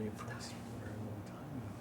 you first for a very long time now.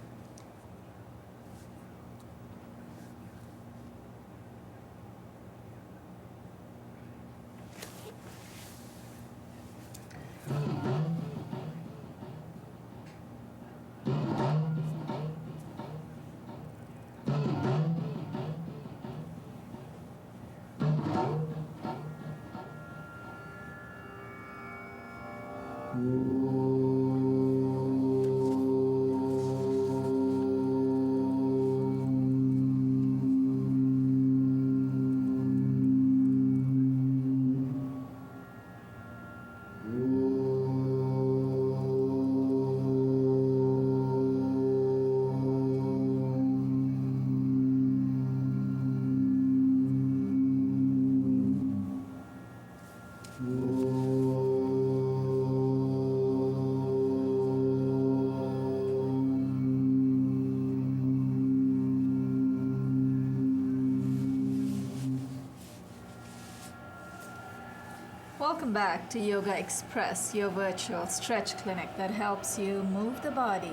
Welcome back to Yogaxpress, your virtual stretch clinic that helps you move the body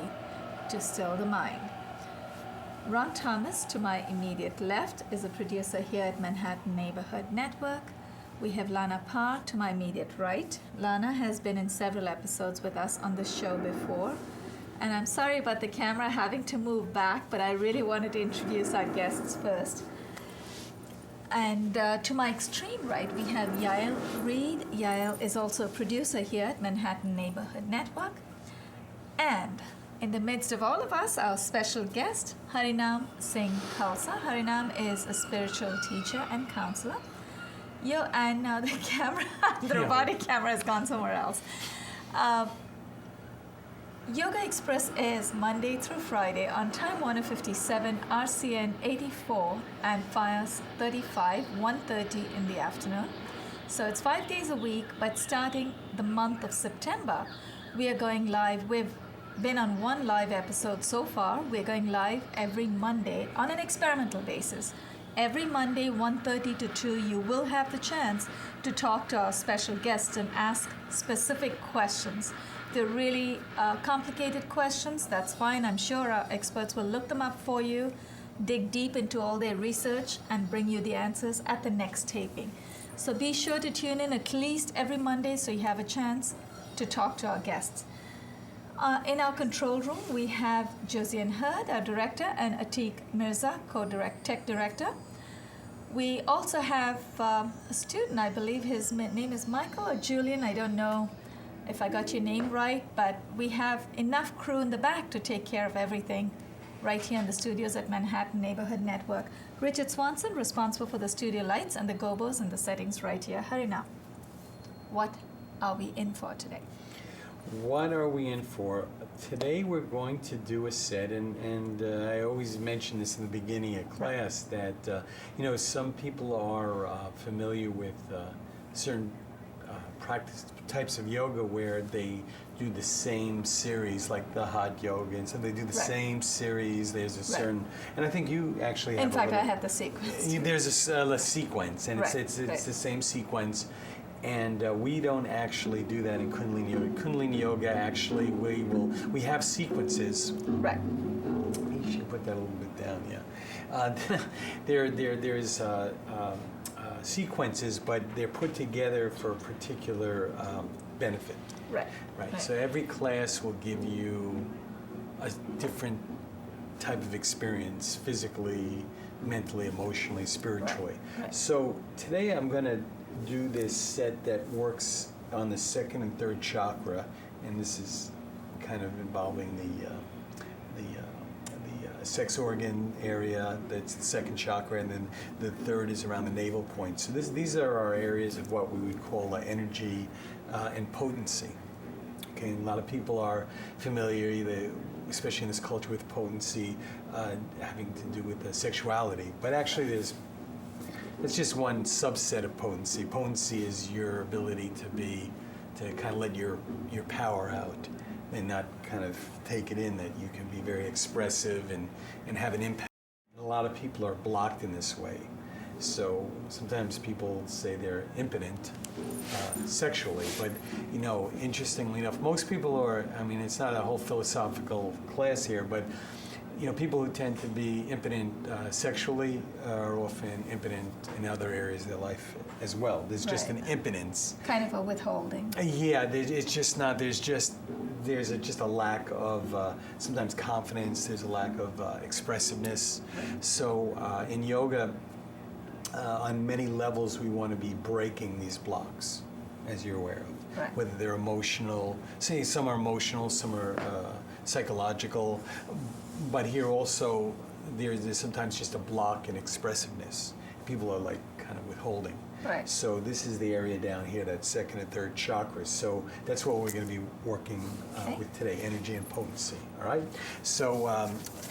to still the mind. Ron Thomas, to my immediate left, is a producer here at Manhattan Neighborhood Network. We have Lana Parr to my immediate right. Lana has been in several episodes with us on the show before. And I'm sorry about the camera having to move back, but I really wanted to introduce our guests first. And to my extreme right, we have Yael Reed. Yael is also a producer here at Manhattan Neighborhood Network. And in the midst of all of us, our special guest, Harinam Singh Khalsa. Harinam is a spiritual teacher and counselor. And now the camera, the robotic camera has gone somewhere else. Yogaxpress is Monday through Friday on Time Warner 57, RCN 84, and Fios 35, 1:30 in the afternoon. So it's 5 days a week, but starting the month of September, we are going live. We've been on one live episode so far. We're going live every Monday on an experimental basis. Every Monday, 1:30 to 2, you will have the chance to talk to our special guests and ask specific questions. They're really complicated questions. That's fine. I'm sure our experts will look them up for you, dig deep into all their research, and bring you the answers at the next taping. So be sure to tune in at least every Monday so you have a chance to talk to our guests. In our control room, we have Josiane Hurd, our director, and Atiq Mirza, tech director. We also have a student, I believe his name is Michael or Julian, I don't know if I got your name right, but we have enough crew in the back to take care of everything right here in the studios at Manhattan Neighborhood Network. Richard Swanson, responsible for the studio lights and the gobos and the settings right here. Harinam, what are we in for today? What are we in for? Today we're going to do a set, and I always mention this in the beginning of class, that some people are familiar with certain practice types of yoga where they do the same series, like the hot yoga, and so they do the same series. There's a certain, and I think you actually have. In fact, I have the sequence. There's a sequence, and it's the same sequence. And we don't actually do that in Kundalini Yoga. Kundalini Yoga, actually, we have sequences. Right. You should put that a little bit down, yeah. There's sequences, but they're put together for a particular benefit. Right. So every class will give you a different type of experience, physically, mentally, emotionally, spiritually. Right. So today I'm going to do this set that works on the second and third chakra, and this is kind of involving the sex organ area. That's the second chakra, and then the third is around the navel point. So these are our areas of what we would call energy and potency. Okay, and a lot of people are familiar, especially in this culture, with potency having to do with sexuality, but actually it's just one subset of potency. Potency is your ability to kind of let your power out and not kind of take it in, that you can be very expressive and have an impact. A lot of people are blocked in this way. So sometimes people say they're impotent sexually, but interestingly enough, most people are. I mean, it's not a whole philosophical class here, but people who tend to be impotent sexually are often impotent in other areas of their life as well. There's just an impotence. Kind of a withholding. Yeah, it's just not. There's just a lack of sometimes confidence. There's a lack of expressiveness. So in yoga, on many levels, we want to be breaking these blocks, as you're aware of. Right. Whether they're emotional, say some are emotional, some are psychological, but here also there's sometimes just a block in expressiveness. People are like kind of withholding. Right. So this is the area down here, that second and third chakras. So that's what we're going to be working with today, energy and potency. All right. So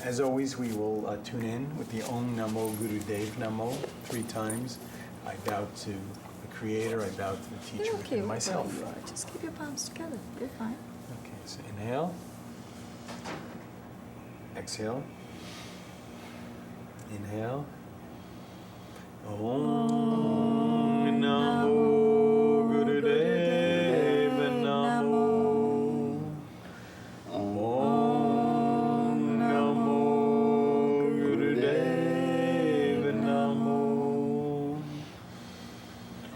as always, we will tune in with the Om Namo Guru Dev Namo 3 times. I bow to the Creator. I bow to the teacher within myself. Wherever you are. Just keep your palms together. You're fine. Okay. So inhale. Exhale. Inhale. Om Namo Gurudeva Namo. Om Namo Gurudeva Namo.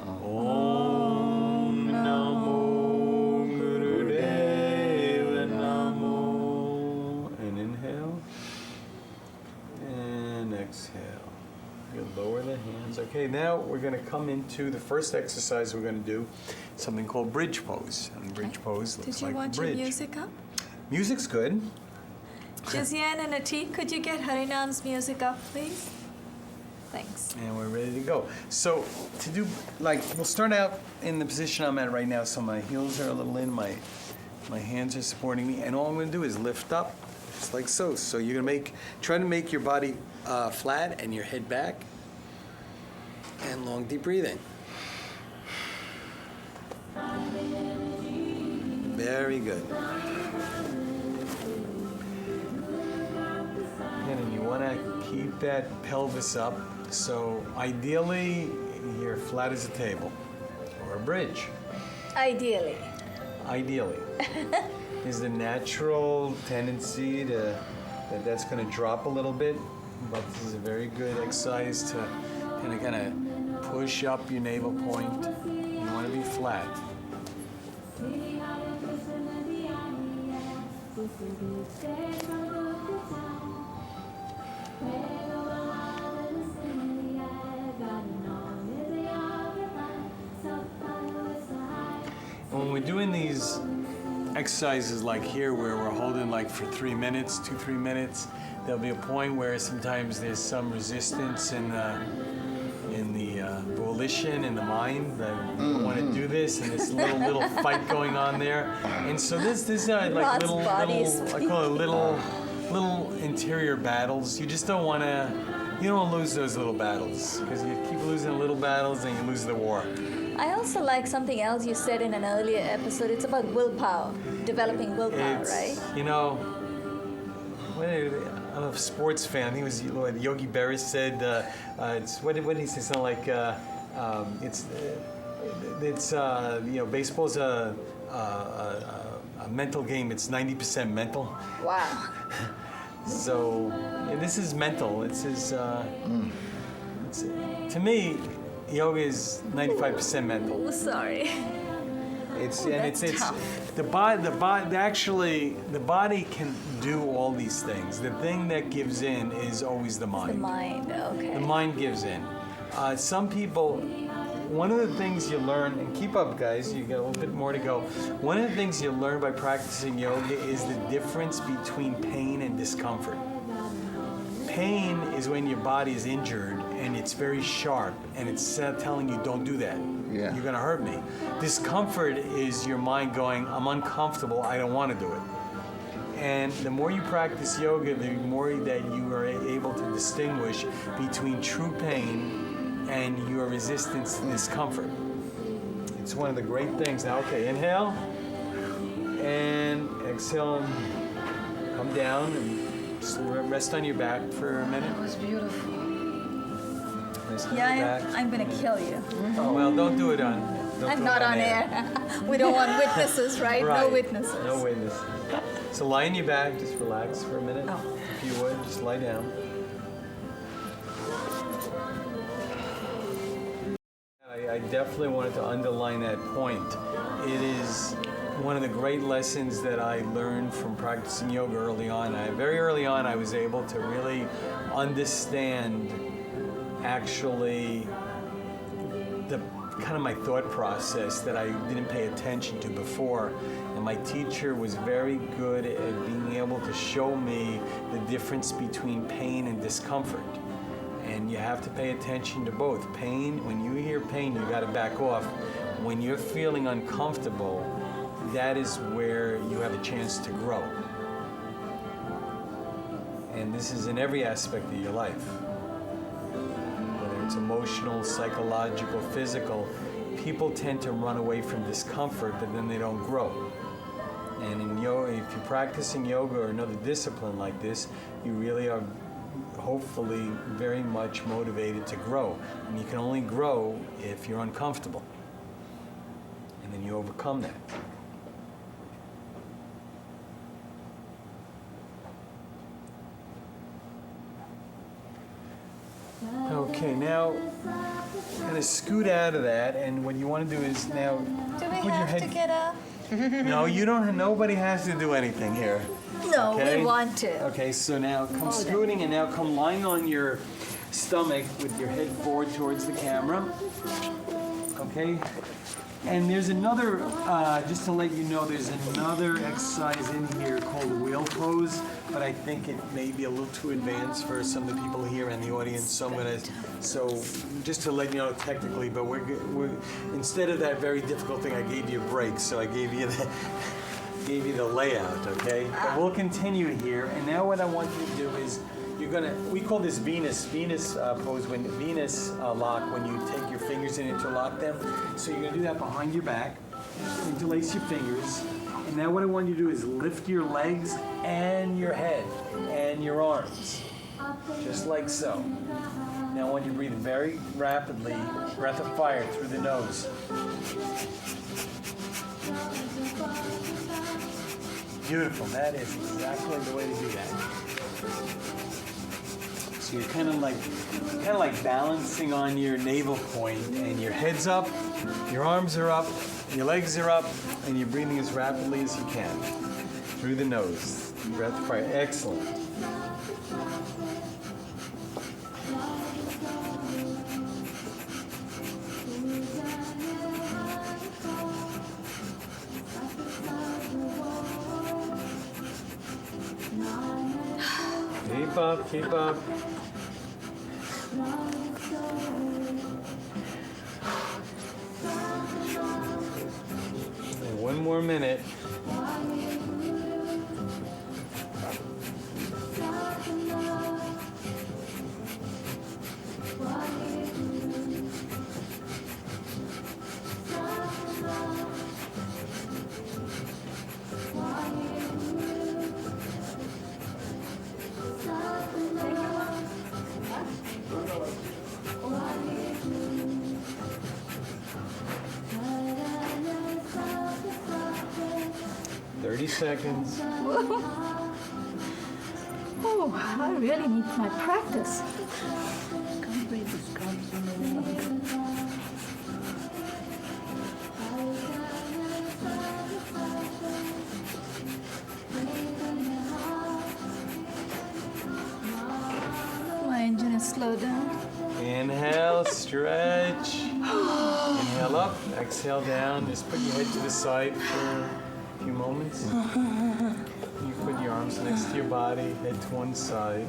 Om Namo Gurudeva Namo. And inhale. And exhale. You lower the hands. Okay, now we're going to come into the first exercise we're going to do, something called bridge pose. And bridge pose looks like a bridge. Did you want your music up? Music's good. Josiane and Atik, could you get Harinam's music up, please? Thanks. And we're ready to go. So to do, we'll start out in the position I'm at right now. So my heels are a little in, my hands are supporting me, and all I'm going to do is lift up, just like so. So you're going to try to make your body flat and your head back, and long deep breathing. Very good. And then you want to keep that pelvis up. So ideally, you're flat as a table or a bridge. Ideally. Ideally. There's the natural tendency that's going to drop a little bit, but this is a very good exercise to kind of push up your navel point. You want to be flat. When we're doing these exercises like here, where we're holding for 3 minutes, 2-3 minutes, there'll be a point where sometimes there's some resistance in the volition in the mind that you want to do this, and this little fight going on there. And so this little I call it little interior battles. You just don't want to lose those little battles, because you keep losing little battles and you lose the war. I also like something else you said in an earlier episode. It's about willpower, developing willpower, right? I'm a sports fan. I think it was what Yogi Berra said. What did he say? Something like baseball's a mental game. It's 90% mental. Wow. So this is mental. To me, yoga is 95% mental. Oh, sorry. It's tough. the body can do all these things. The thing that gives in is always the mind. The mind, okay. The mind gives in. Some people, one of the things you learn, and keep up guys, you got a little bit more to go. One of the things you learn by practicing yoga is the difference between pain and discomfort. Pain is when your body is injured and it's very sharp and it's telling you don't do that. Yeah. You're going to hurt me. Discomfort is your mind going, I'm uncomfortable, I don't want to do it. And the more you practice yoga, the more that you are able to distinguish between true pain and your resistance to discomfort. It's one of the great things. Now, okay, inhale and exhale. Come down and just rest on your back for a minute. That was beautiful. Nice Yeah, back. I'm gonna kill you. Oh, well, don't do it on. Don't I'm do not it on air. We don't want witnesses, right? No Right. witnesses. No witness. So lie on your back. Just relax for a minute. Oh. If you would, just lie down. I definitely wanted to underline that point. It is one of the great lessons that I learned from practicing yoga early on. Very early on, I was able to really understand actually the kind of my thought process that I didn't pay attention to before. And my teacher was very good at being able to show me the difference between pain and discomfort. And you have to pay attention to both. Pain, when you hear pain, you got to back off. When you're feeling uncomfortable, that is where you have a chance to grow. And this is in every aspect of your life. Whether it's emotional, psychological, physical, people tend to run away from discomfort, but then they don't grow. And in yoga, if you're practicing yoga or another discipline like this, you really are hopefully very much motivated to grow. And you can only grow if you're uncomfortable. And then you overcome that. Okay, now kind of scoot out of that, and what you want to do is now Do we put your have head. to get up? No, you don't. Nobody has to do anything here. No, Okay? we want to. Okay, so now come Hold it. scooting, and now come lying on your stomach with your head forward towards the camera. Okay, and there's another. Just to let you know, there's another exercise in here called the wheel pose, but I think it may be a little too advanced for some of the people here in the audience. So I'm gonna. So just to let you know technically, but we're instead of that very difficult thing, I gave you a break, so I gave you the layout, okay? But we'll continue here, and now what I want you to do is we call this Venus pose, Venus lock, when you take your fingers in and interlock them. So you're gonna do that behind your back, interlace your fingers, and now what I want you to do is lift your legs and your head and your arms, just like so. Now I want you to breathe very rapidly, breath of fire through the nose. Beautiful. That is exactly the way to do that. So you're kind of like balancing on your navel point, and your head's up, your arms are up, your legs are up, and you're breathing as rapidly as you can through the nose. Breath of fire. Excellent. Keep up, keep up. And one more minute. Seconds. Oh, I really need my practice. Can't breathe this constantly. My engine is slowed down. Inhale, stretch. Inhale up, exhale down. Just put your head to the side for a few moments. You put your arms next to your body, head to one side.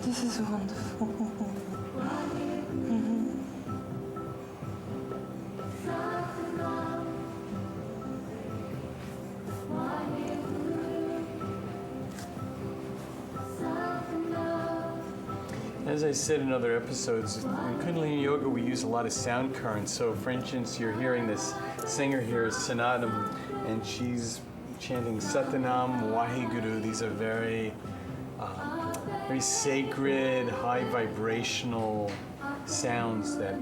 This is wonderful. As I said in other episodes, in Kundalini Yoga we use a lot of sound currents. So for instance, you're hearing this singer here, Sanadam, and she's chanting Satanam, Waheguru. These are very very sacred, high vibrational sounds that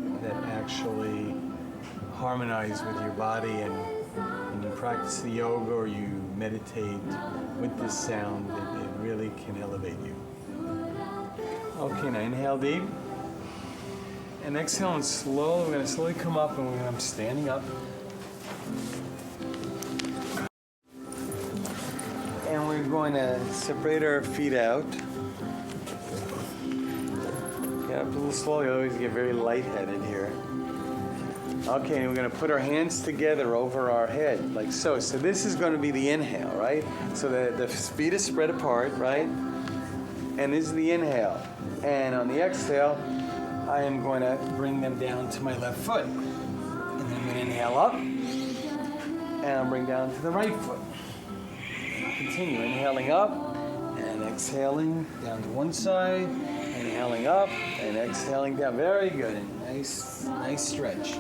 actually harmonize with your body. And when you practice the yoga or you meditate with this sound, it really can elevate you. Okay, now inhale deep. And exhale and slow. We're going to slowly come up and I'm standing up. And we're going to separate our feet out. Get up a little slowly. I always get very lightheaded here. Okay, and we're going to put our hands together over our head, like so. So this is going to be the inhale, right? So the feet are spread apart, right? And this is the inhale. And on the exhale, I am going to bring them down to my left foot. And then I'm going to inhale up. And I'll bring down to the right foot. Continue inhaling up and exhaling down to one side. Inhaling up and exhaling down. Very good. And nice stretch.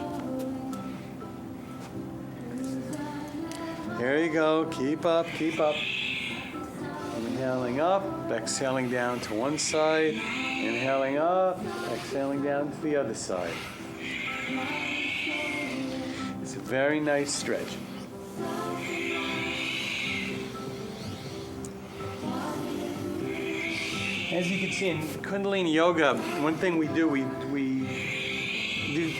There you go. Keep up, keep up. Inhaling up, exhaling down to one side. Inhaling up, exhaling down to the other side. It's a very nice stretch. As you can see in Kundalini Yoga, one thing we do, we do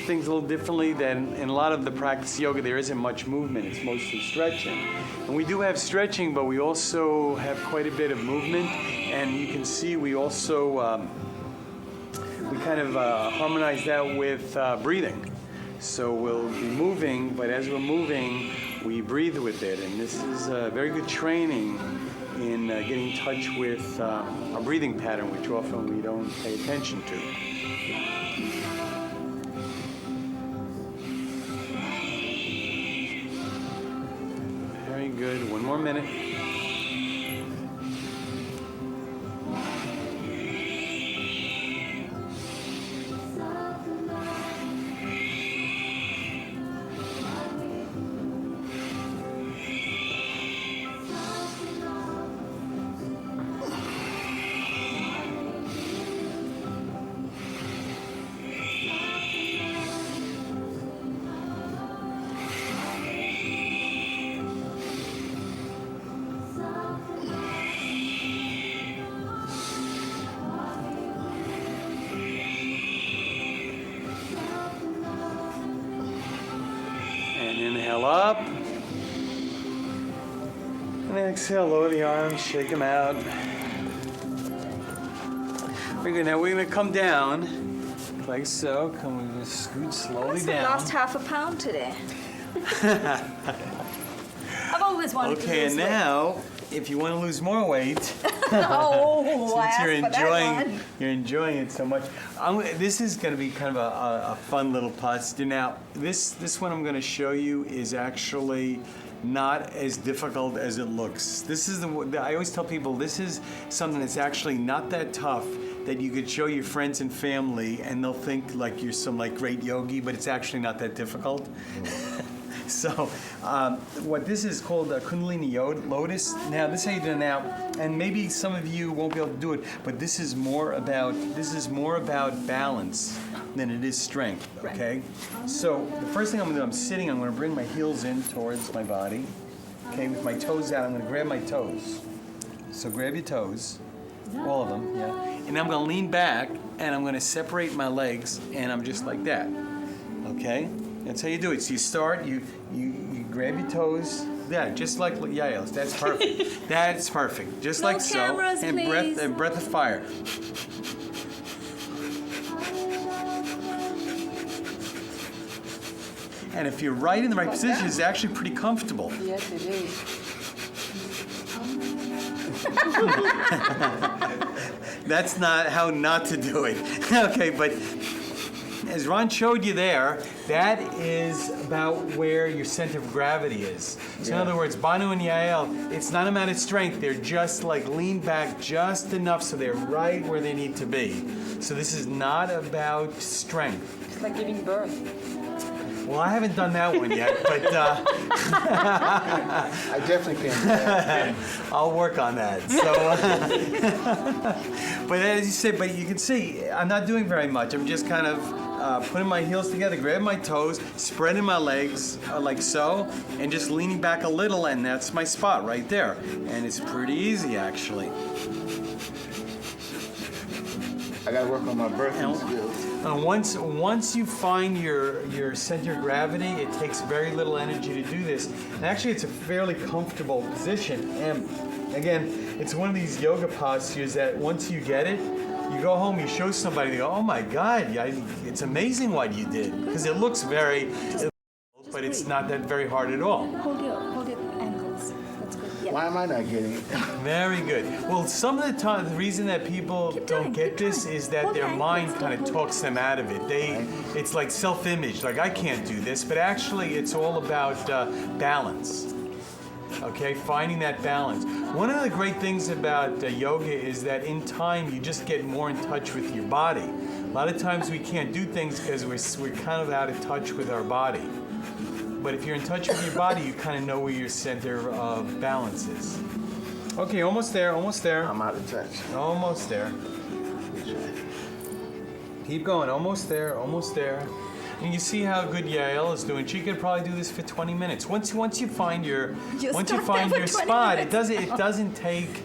things a little differently than in a lot of the practice yoga. There isn't much movement, it's mostly stretching. And we do have stretching, but we also have quite a bit of movement. And you can see we also, we kind of harmonize that with breathing. So we'll be moving, but as we're moving, we breathe with it. And this is very good training in getting in touch with our breathing pattern, which often we don't pay attention to. Very good. One more minute. Inhale up. And then exhale, lower the arms, shake them out. Very good. Now we're going to come down, like so. We're going to scoot slowly down. I lost half a pound today. I've always wanted to lose weight. Okay, and now, if you want to lose more weight, since you're enjoying it so much, this is going to be kind of a fun little posture. Now, this one I'm going to show you is actually not as difficult as it looks. This is I always tell people this is something that's actually not that tough, that you could show your friends and family and they'll think like you're some like great yogi, but it's actually not that difficult. So what this is called a Kundalini Lotus. Now this is how you do it now, and maybe some of you won't be able to do it, but this is more about balance than it is strength. Okay. Right. So the first thing I'm going to do, I'm sitting. I'm going to bring my heels in towards my body. Okay, with my toes out, I'm going to grab my toes. So grab your toes, all of them. Yeah. And I'm going to lean back, and I'm going to separate my legs, and I'm just like that. Okay. That's how you do it. So you start, you grab your toes. Yeah, just like Yael's. That's perfect. That's perfect. Just no like cameras, so. And please. breath of fire. And if you're right in the right position, it's actually pretty comfortable. Yes, it is. That's not how not to do it. Okay, but as Ron showed you there, that is about where your center of gravity is. So in other words, Banu and Yael, it's not a matter of strength. They're just like lean back just enough so they're right where they need to be. So this is not about strength. It's like giving birth. Well, I haven't done that one yet, but I definitely can't do that. I'll work on that. So, but as you said, but you can see, I'm not doing very much. I'm just kind of putting my heels together, grabbing my toes, spreading my legs like so, and just leaning back a little, and that's my spot right there. And it's pretty easy, actually. I gotta work on my birthing skills. And once you find your center of gravity, it takes very little energy to do this. And actually, it's a fairly comfortable position. And again, it's one of these yoga postures that once you get it, you go home, you show somebody, they go, "Oh my God, it's amazing what you did," because it looks very, but it's not that very hard at all. Hold your ankles. That's good. Yeah. Why am I not getting it? Very good. Well, some of the time, the reason that people Keep don't trying, get keep this trying. is that Hold their your mind ankles, kind of hold talks them out of it. It's like self-image, like I can't do this, but actually it's all about balance. Okay, finding that balance. One of the great things about yoga is that in time you just get more in touch with your body. A lot of times we can't do things because we're kind of out of touch with our body. But if you're in touch with your body, you kind of know where your center of balance is. Okay, almost there, almost there. I'm out of touch. Almost there. Keep going, almost there, almost there. And you see how good Yael is doing. She could probably do this for 20 minutes. Once you find your You're once you stuck there find for your 20 spot, minutes. it doesn't take.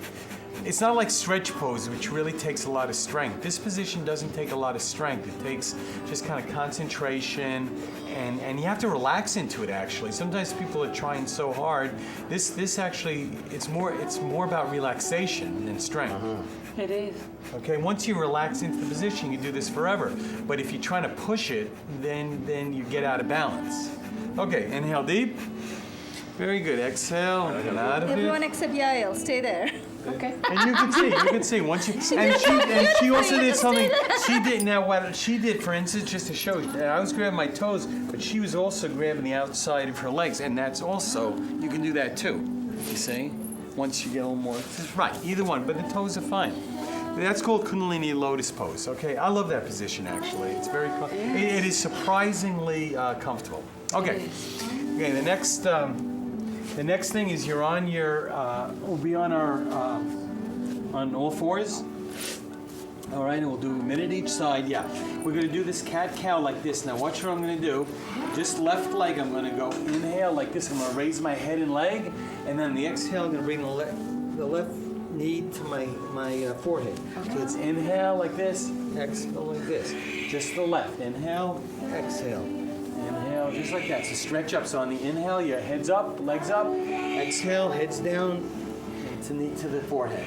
It's not like stretch pose, which really takes a lot of strength. This position doesn't take a lot of strength. It takes just kind of concentration, and you have to relax into it. Actually, sometimes people are trying so hard. This actually it's more about relaxation than strength. It is. Okay, once you relax into the position, you do this forever. But if you're trying to push it, then you get out of balance. Okay, inhale deep. Very good. Exhale. Get out of Everyone it. except Yael, stay there. Okay. And you can see once you. And she also did something. She did now. What she did, for instance, just to show you, I was grabbing my toes, but she was also grabbing the outside of her legs, and that's also you can do that too. You see, once you get a little more. Right, either one, but the toes are fine. That's called Kundalini lotus pose. Okay, I love that position actually. It's very. It is surprisingly comfortable. Okay. Okay. The next thing is you're on your. We'll be on our on all fours. All right, and we'll do a minute each side. Yeah, we're going to do this cat-cow like this. Now watch what I'm going to do. Just left leg, I'm going to go inhale like this. I'm going to raise my head and leg, and then the exhale, I'm going to bring the left knee to my forehead. Okay. So it's inhale like this, exhale like this. Just the left. Inhale, exhale. Inhale, just like that. So stretch up. So on the inhale, your head's up, legs up. Exhale, head's down, and to knee to the forehead.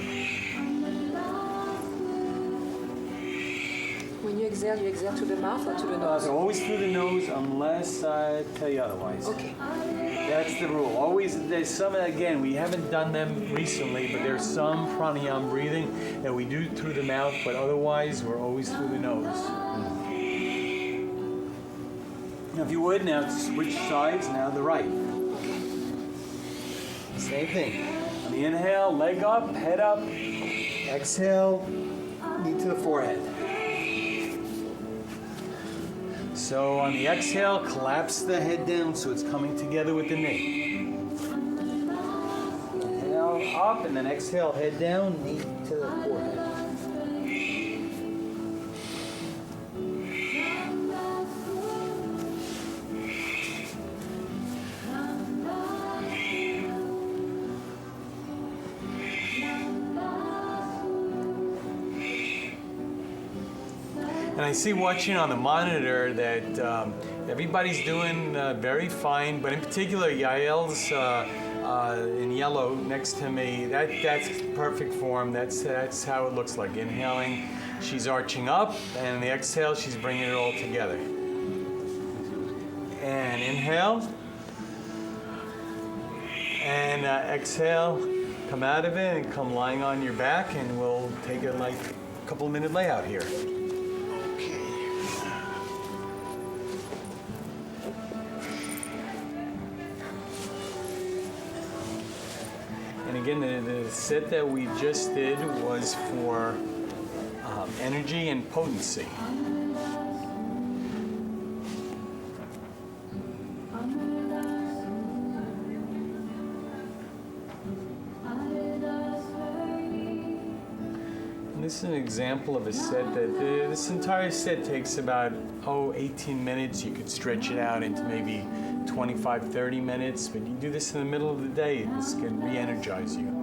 When you exhale to the mouth or to the nose? So always through the nose unless I tell you otherwise. Okay. That's the rule. Always, there's some, again, we haven't done them recently, but there's some pranayama breathing that we do through the mouth, but otherwise we're always through the nose. Now if you would, now switch sides, now the right. Same thing. On the inhale, leg up, head up. Exhale, knee to the forehead. So on the exhale, collapse the head down so it's coming together with the knee. Inhale up and then exhale, head down, knee to the forehead. And I see watching on the monitor that everybody's doing very fine, but in particular Yael's in yellow next to me, that's perfect form. That's how it looks like. Inhaling, she's arching up, and the exhale, she's bringing it all together. And inhale, and exhale, come out of it and come lying on your back, and we'll take a couple of minute layout here. And again, the set that we just did was for energy and potency. This is an example of a set that this entire set takes about 18 minutes. You could stretch it out into maybe 25, 30 minutes, but you do this in the middle of the day. This can re-energize you.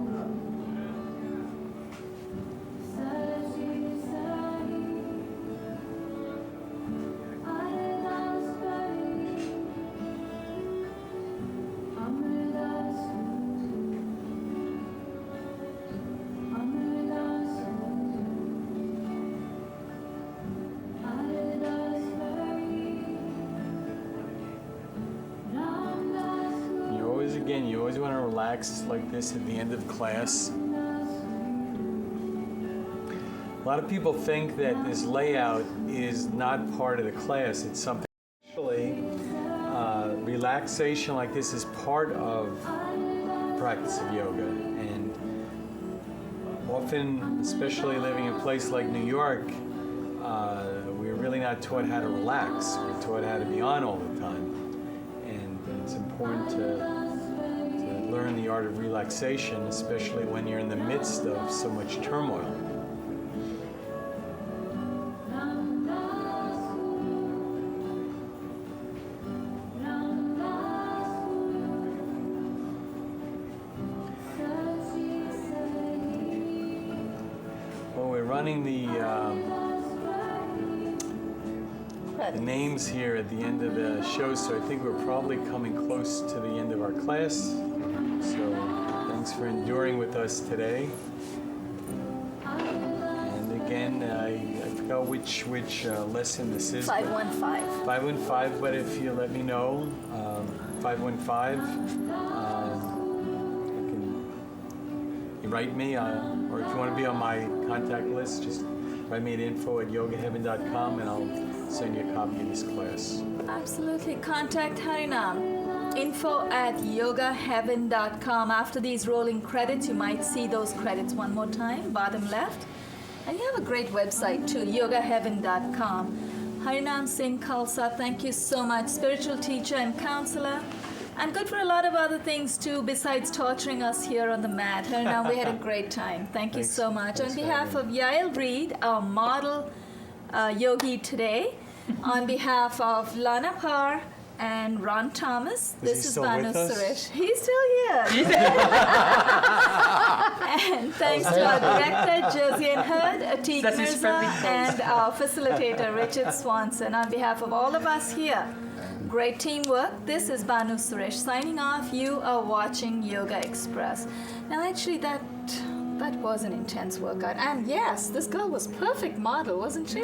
You always want to relax like this at the end of class. A lot of people think that this layout is not part of the class. It's something. Actually, relaxation like this is part of the practice of yoga. And often, especially living in a place like New York, we're really not taught how to relax. We're taught how to be on all the time. And it's important to learn the art of relaxation, especially when you're in the midst of so much turmoil. Well, we're running the names here at the end of the show, so I think we're probably coming close to the end of our class. So thanks for enduring with us today. And again, I forgot which lesson this is. 515. 515, but if you let me know, 515, you write me, or if you want to be on my contact list, just write me at info@yogaheaven.com and I'll send you a copy of this class. Absolutely. Contact Harinam. info@yogaheaven.com. After these rolling credits, you might see those credits one more time, bottom left. And you have a great website too, yogaheaven.com. Harinam Singh Khalsa, thank you so much. Spiritual teacher and counselor. And good for a lot of other things too, besides torturing us here on the mat. Harinam, we had a great time. Thank you so much. On behalf of Yael Reed, our model yogi today, on behalf of Lana Parr, and Ron Thomas. This is Banu Suresh. He's still here. And thanks to our director, Josiane Hurd, Atik Mirza, and our facilitator, Richard Swanson. On behalf of all of us here, great teamwork. This is Banu Suresh signing off. You are watching Yoga Express. Now, actually, that was an intense workout. And yes, this girl was perfect model, wasn't she?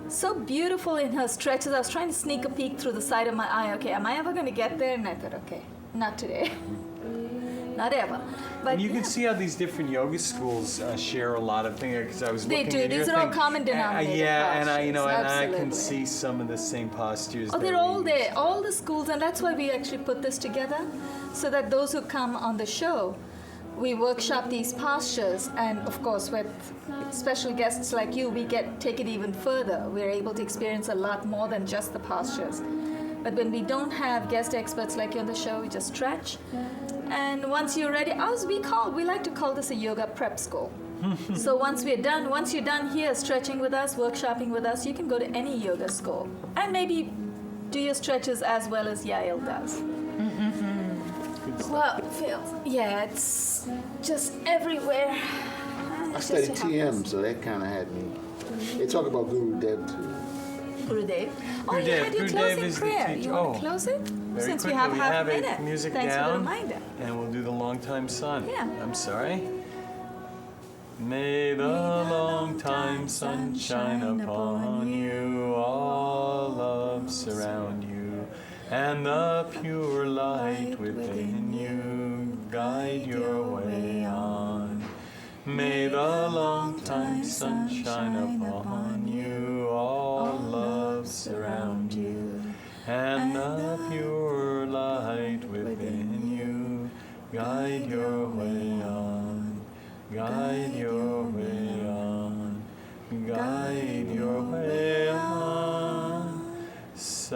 So beautiful in her stretches. I was trying to sneak a peek through the side of my eye. Okay, am I ever going to get there? And I thought, okay, not today. Not ever. But and you can see how these different yoga schools share a lot of things. Because I was looking they do. at These your are all thing. common denominator yeah, and postures. I can see some of the same postures. Oh, they're all there. All the schools, and that's why we actually put this together, so that those who come on the show, we workshop these postures, and of course with special guests like you, we take it even further. We're able to experience a lot more than just the postures. But when we don't have guest experts like you on the show, we just stretch. And once you're ready, we like to call this a yoga prep school. So once you're done here stretching with us, workshopping with us, you can go to any yoga school and maybe do your stretches as well as Yael does. Well, it's just everywhere. I studied TM, so that kind of had me. They talk about Guru Dev too. Gurudev. Oh, you Gurudev. had your Gurudev closing is the prayer. teacher. You want to Oh. close it? Very Since quickly, we have half a it minute. music Thanks down, for the reminder. and we'll do the long time sun. Yeah. I'm sorry. May the long time sun shine upon you, all love surround you, and the pure light within you guide your way on. May the long time sun shine upon you, all love surround you, and the pure light within you guide your way on. Guide your way on, guide your way on. Satanam,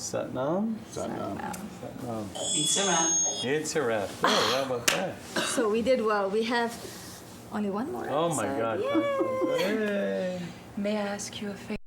Satnam? Satnam. Satnam. It's around. It's a wrap. Oh, how about that? So we did well. We have only one more Oh my episode. God. Yay! Yay. May I ask you a favor?